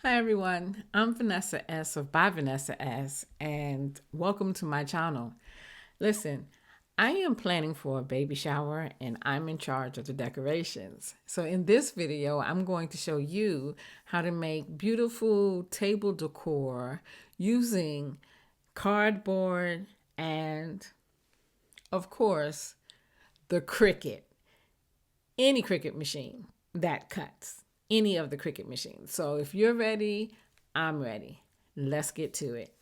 Hi everyone, I'm Vanessa S of By Vanessa S, and welcome to my channel. Listen, I am planning for a baby shower and I'm in charge of the decorations. So in this video, I'm going to show you how to make beautiful table decor using cardboard and, of course, the Cricut. Any Cricut machine that cuts, any of the Cricut machines. So if you're ready, I'm ready. Let's get to it.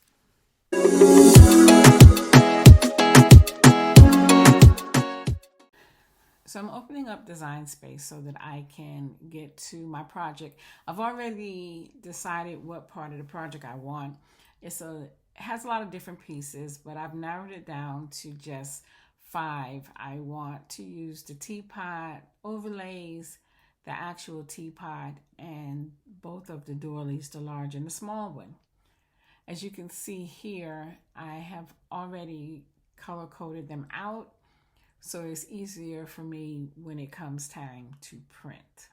So I'm opening up Design Space so that I can get to my project. I've already decided what part of the project I want. It has a lot of different pieces, but I've narrowed it down to just 5. I want to use the teapot overlays, the actual teapot, and both of the doilies, the large and the small one. As you can see here, I have already color coded them out, so it's easier for me when it comes time to print.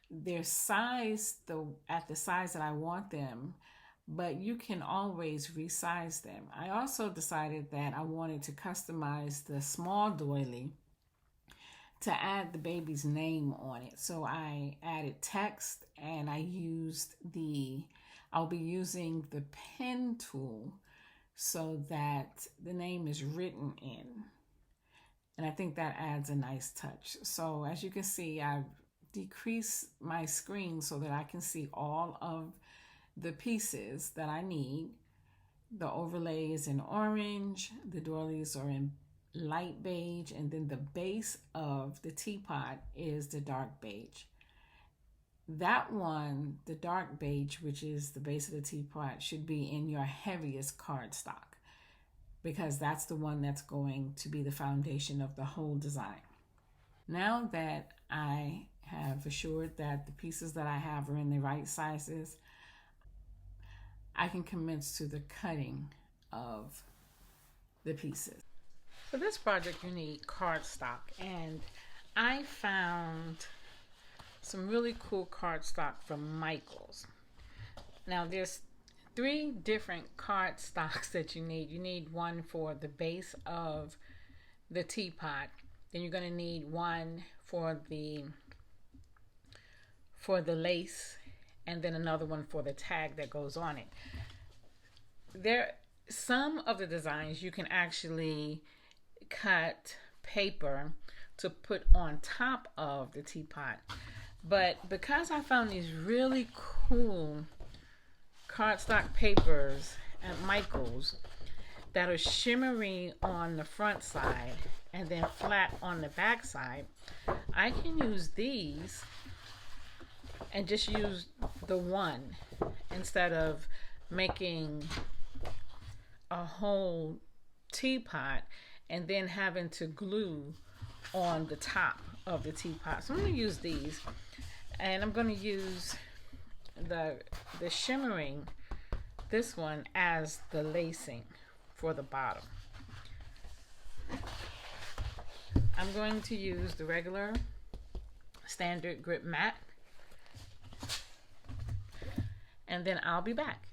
They're sized at the size that I want them, but you can always resize them. I also decided that I wanted to customize the small doily to add the baby's name on it. So I added text and I'll be using the pen tool so that the name is written in. And I think that adds a nice touch. So as you can see, I've decreased my screen so that I can see all of the pieces that I need. The overlay is in orange, the doilies are in light beige, and then the base of the teapot is the dark beige. That one, the dark beige, which is the base of the teapot, should be in your heaviest cardstock because that's the one that's going to be the foundation of the whole design. Now that I have assured that the pieces that I have are in the right sizes, I can commence to the cutting of the pieces. For this project, you need cardstock, and I found some really cool cardstock from Michaels. Now, there's 3 different cardstocks that you need. You need one for the base of the teapot. Then you're going to need one for the lace, and then another one for the tag that goes on it. Some of the designs you can actually cut paper to put on top of the teapot, but because I found these really cool cardstock papers at Michaels that are shimmery on the front side and then flat on the back side, I can use these and just use the one instead of making a whole teapot and then having to glue on the top of the teapot. So I'm going to use these, and I'm going to use the shimmering, this one, as the lacing for the bottom. I'm going to use the regular standard grip mat, and then I'll be back.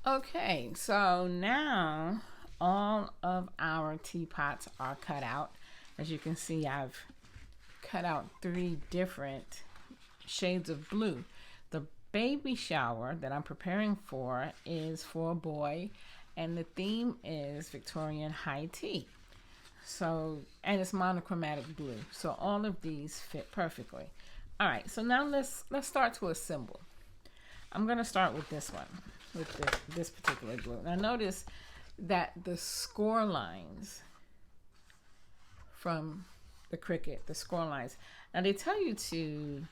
Okay, so now all of our teapots are cut out. As you can see, I've cut out 3 different shades of blue. The baby shower that I'm preparing for is for a boy, and the theme is Victorian high tea. So, and it's monochromatic blue. So all of these fit perfectly. All right, so now let's start to assemble. I'm going to start with this one, with this particular glue. Now notice that the score lines from the Cricut, the score lines, now they tell you to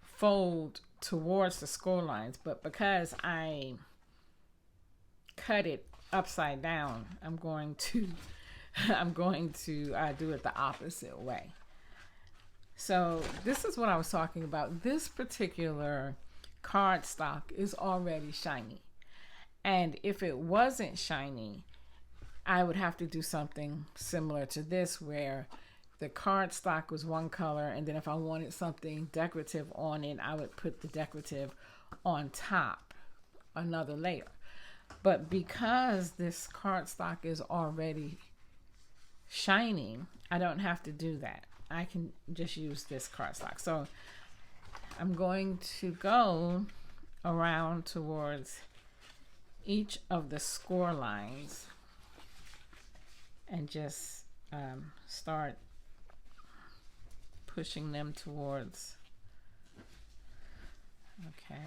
fold towards the score lines, but because I cut it upside down, I'm going to do it the opposite way. So this is what I was talking about. This particular cardstock is already shiny, And if it wasn't shiny, I would have to do something similar to this, where the cardstock was one color, and then if I wanted something decorative on it, I would put the decorative on top, another layer. But because this cardstock is already shining, I don't have to do that. I can just use this cardstock. So I'm going to go around towards each of the score lines and just start pushing them towards. Okay.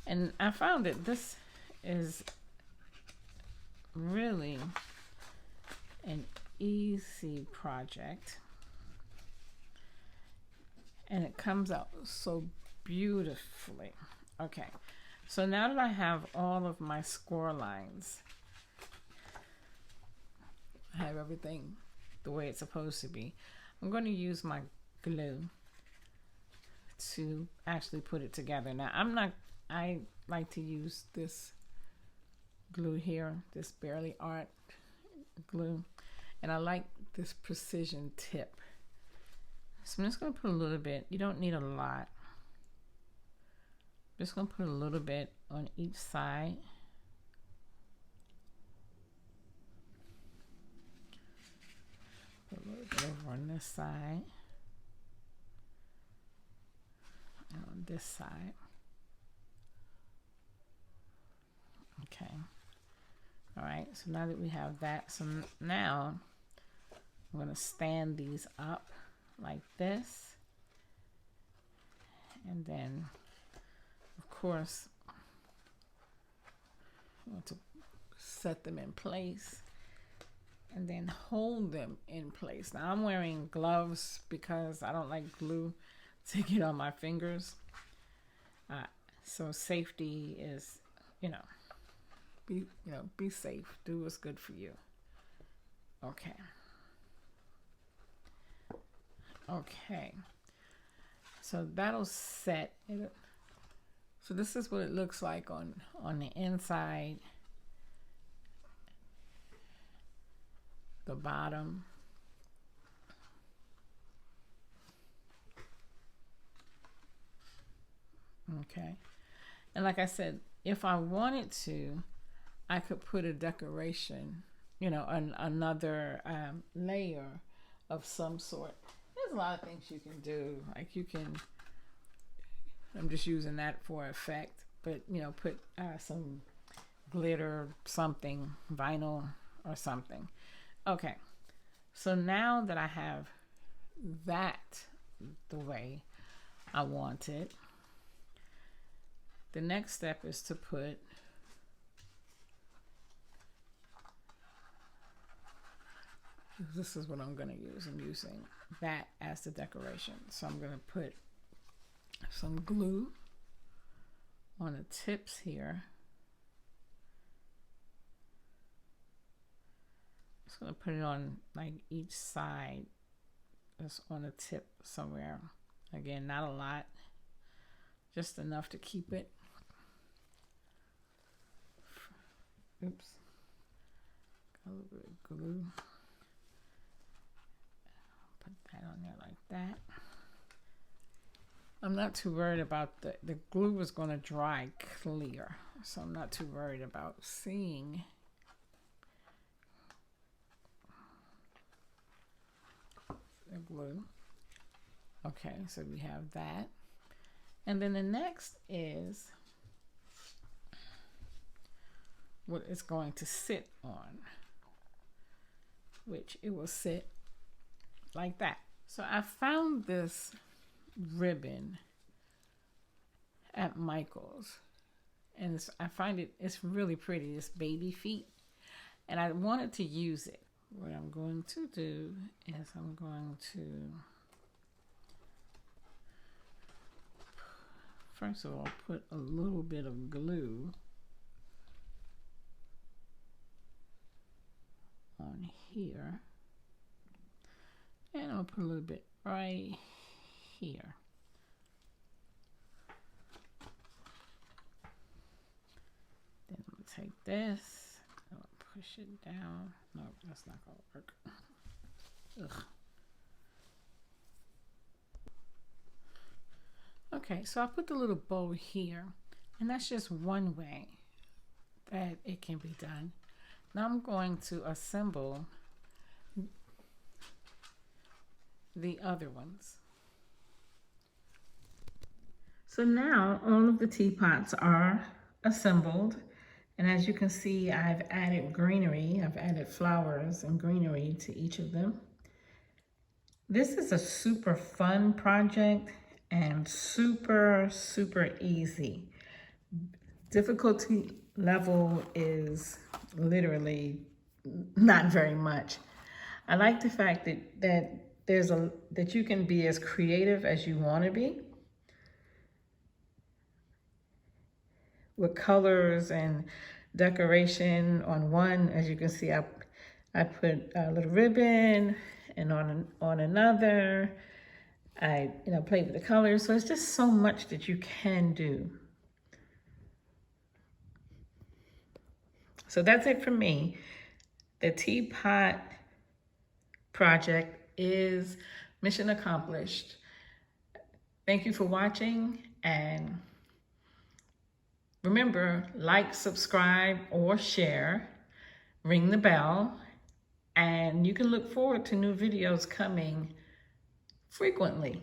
And I found that this is really an easy project, and it comes out so beautifully. Okay, so now that I have all of my score lines, I have everything the way it's supposed to be, I'm going to use my glue to actually put it together. Now I like to use this glue here, this Barely Art glue, and I like this precision tip. So I'm just going to put a little bit. You don't need a lot. Just going to put a little bit on each side. Put a little bit over on this side. And on this side. Okay. All right. So now that we have that, so now I'm going to stand these up like this. And then, of course, I want to set them in place and then hold them in place. Now I'm wearing gloves because I don't like glue to get on my fingers. So safety is, be safe. Do what's good for you. Okay. Okay. So that'll set it. So this is what it looks like on the inside, the bottom. Okay. And like I said, if I wanted to, I could put a decoration, another layer of some sort. There's a lot of things you can do. Like you can, I'm just using that for effect, but put some glitter, something, vinyl or something. Okay. So now that I have that the way I want it, the next step is to put this is what I'm going to use. I'm using that as the decoration. So I'm going to put some glue on the tips here. Just going to put it on like each side. Just on the tip somewhere. Again, not a lot. Just enough to keep it. Oops. Got a little bit of glue. Put that on there like that. I'm not too worried about the glue is going to dry clear, so I'm not too worried about seeing the glue. Okay, so we have that. And then the next is what it's going to sit on, which it will sit like that. So I found this ribbon at Michael's, and I find it's really pretty. It's baby feet, and I wanted to use it. What I'm going to do is I'm going to first of all put a little bit of glue on here, and I'll put a little bit right here. this. I'll push it down. No, that's not gonna work. Ugh. Okay, so I put the little bow here, and that's just one way that it can be done. Now I'm going to assemble the other ones. So now all of the teapots are assembled, and as you can see, I've added greenery. I've added flowers and greenery to each of them. This is a super fun project and super easy. Difficulty level is literally not very much. I like the fact that you can be as creative as you want to be with colors and decoration. On one, as you can see, I put a little ribbon, and on another, I played with the colors. So it's just so much that you can do. So that's it for me. The teapot project is mission accomplished. Thank you for watching, and remember, like, subscribe, or share, ring the bell, and you can look forward to new videos coming frequently.